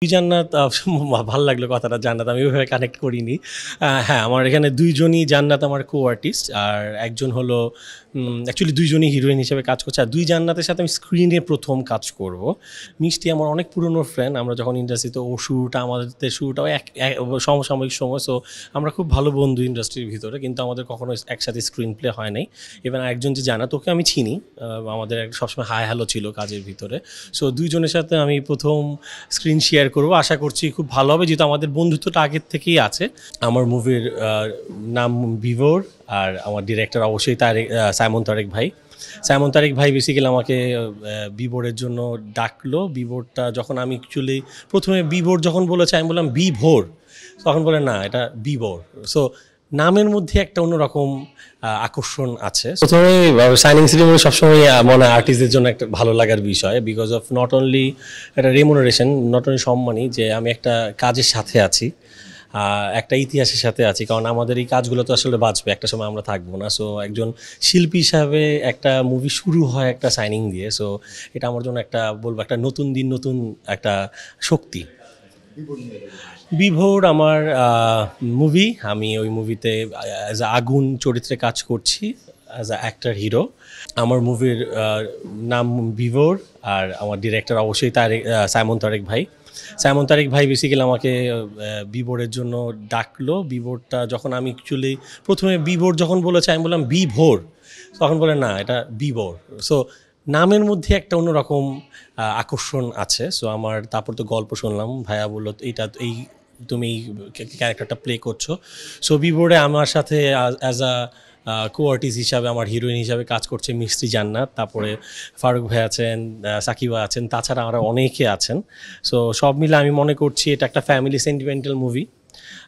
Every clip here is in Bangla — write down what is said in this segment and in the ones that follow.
জান্নাত ভাল লাগলো কথাটা জান্নাত আমি ওইভাবে কানেক্ট করিনি। হ্যাঁ, আমার এখানে ২ জনই জান্নাত আমার কো-আর্টিস্ট। আর একজন হলো অ্যাকচুয়ালি ২ জনই হিরোইন হিসেবে কাজ করছে। আর ২ জান্নাতের সাথে আমি স্ক্রিনে ১ম কাজ করব। মিষ্টি আমার অনেক পুরনো ফ্রেন্ড। আমরা যখন ইন্ডাস্ট্রিতে শুরুটা আমাদের শুরুটাও সমসাময়িক সময়। সো আমরা খুব ভালো বন্ধু ইন্ডাস্ট্রির ভিতরে। কিন্তু আমাদের কখনো একসাথে স্ক্রিন প্লে হয় নাই। ইভেন আরেকজন যে জান্নাত ওকে আমি চিনি। আমাদের সবসময় হাই হ্যালো ছিল কাজের ভিতরে। সো ২ জনের সাথে আমি ১ম স্ক্রিন শেয়ার করব। আশা করছি খুব ভালো হবে, যেহেতু আমাদের বন্ধুত্বটা আগের থেকেই আছে। আমার মুভির নাম বিভোর, আর আমার ডিরেক্টর অবশ্যই সাইমন তারেক ভাই। সাইমন তারেক ভাই বেসিক্যালি আমাকে বিভোরের জন্য ডাকলো। বিভোরটা যখন আমি অ্যাকচুয়ালি প্রথমে বিভোর যখন বলেছে আমি বললাম বিভোর, তখন বলে না এটা বিভোর। সো নামের মধ্যে একটা অন্যরকম আকর্ষণ আছে। প্রথমে সাইনিং সেরিমনি সবসময় মনে হয় আর্টিস্টদের জন্য একটা ভালো লাগার বিষয়, বিকজ অফ নট অনলি একটা রেমুনারেশন, নট অনলি সম্মানই যে আমি একটা কাজের সাথে আছি, একটা ইতিহাসের সাথে আছি। কারণ আমাদের এই কাজগুলো তো আসলে বাঁচবে, একটা সময় আমরা থাকবো না। সো একজন শিল্পী হিসাবে একটা মুভি শুরু হয় একটা সাইনিং দিয়ে। সো এটা আমার জন্য একটা বলবো একটা নতুন দিন, নতুন একটা শক্তি। বিভোর আমার মুভি, আমি ওই মুভিতে অ্যাজ আ আগুন চরিত্রে কাজ করছি, অ্যাজ আ অ্যাক্টর হিরো। আমার মুভির নাম বিভোর, আর আমার ডিরেক্টর অবশ্যই সাইমন তারেক ভাই। সাইমন তারেক ভাই বেসিক্যালি আমাকে বিভোরের জন্য ডাকলো। বিভোরটা যখন আমি অ্যাকচুয়ালি প্রথমে বিভোর যখন বলেছে আমি বললাম বিভোর, তখন বলে না এটা বিভোর। সো নামের মধ্যে একটা অন্যরকম আকর্ষণ আছে। সো আমার তারপর তো গল্প শুনলাম, ভাইয়া বললো এই তুমি ক্যারেক্টারটা প্লে করছো। সো বিভোরে আমার সাথে অ্যাজ আ কো-আর্টিস্ট হিসাবে আমার হিরোইন হিসাবে কাজ করছে মিষ্টি জান্নাত, তারপরে ফারুক ভাই আছেন, সাকিবা আছেন, তাছাড়া আরও অনেকে আছেন। সো সব মিলে আমি মনে করছি এটা একটা ফ্যামিলি সেন্টিমেন্টাল মুভি।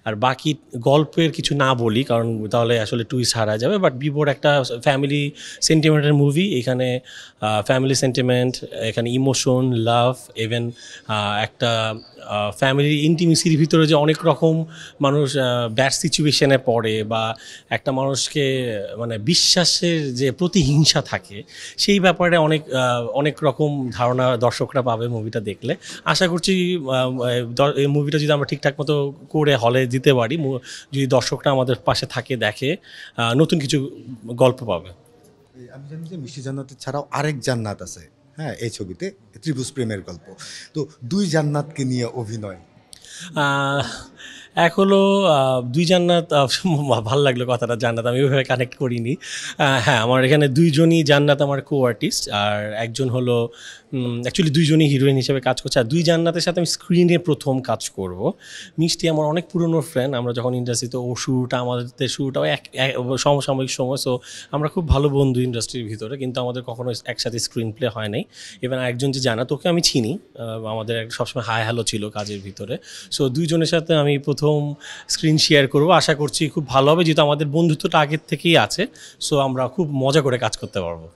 আর বাকি গল্পের কিছু না বলি, কারণ তাহলে আসলে টুইস্ট হারা যাবে। বাট বিভোর একটা ফ্যামিলি সেন্টিমেন্টের মুভি। এখানে ফ্যামিলি সেন্টিমেন্ট, এখানে ইমোশন, লাভ, ইভেন একটা ফ্যামিলি ইন্টিমেসির ভিতরে যে অনেক রকম মানুষ ব্যাড সিচুয়েশনে পড়ে, বা একটা মানুষকে মানে বিশ্বাসের যে প্রতিহিংসা থাকে, সেই ব্যাপারে অনেক রকম ধারণা দর্শকরা পাবে মুভিটা দেখলে। আশা করছি এই মুভিটা যদি আমরা ঠিকঠাক মতো করে হলে দিতে পারি, যদি দর্শকরা আমাদের পাশে থাকে, দেখে, নতুন কিছু গল্প পাবে। আমি জানি যে মিষ্টি জান্নাতের ছাড়াও আরেক জান্নাত আছে, হ্যাঁ, এই ছবিতে ত্রিভুজ প্রেমের গল্প। তো ২ জান্নাতকে নিয়ে অভিনয় এক হলো ২ জান্নাত ভাল লাগলো কথাটা জান্নাত আমি ওইভাবে কানেক্ট করিনি। হ্যাঁ, আমার এখানে ২ জনই জান্নাত আমার কো-আর্টিস্ট। আর একজন হলো অ্যাকচুয়ালি ২ জনই হিরোইন হিসেবে কাজ করছে। আর ২ জান্নাতের সাথে আমি স্ক্রিনে ১ম কাজ করব। মিষ্টি আমার অনেক পুরনো ফ্রেন্ড। আমরা যখন ইন্ডাস্ট্রিতে আমাদের শুরুটাও সমসাময়িক সময়। সো আমরা খুব ভালো বন্ধু ইন্ডাস্ট্রির ভিতরে, কিন্তু আমাদের কখনো একসাথে স্ক্রিন প্লে হয় নাই। ইভেন আরেকজন যে জান্নাত ওকে আমি চিনি। আমাদের সবসময় হাই হ্যালো ছিল কাজের ভিতরে। সো ২ জনের সাথে আমি ১ম স্ক্রিন শেয়ার করব। আশা করছি খুব ভালো হবে, যেহেতু আমাদের বন্ধুত্বটা আগের থেকেই আছে। সো আমরা খুব মজা করে কাজ করতে পারবো।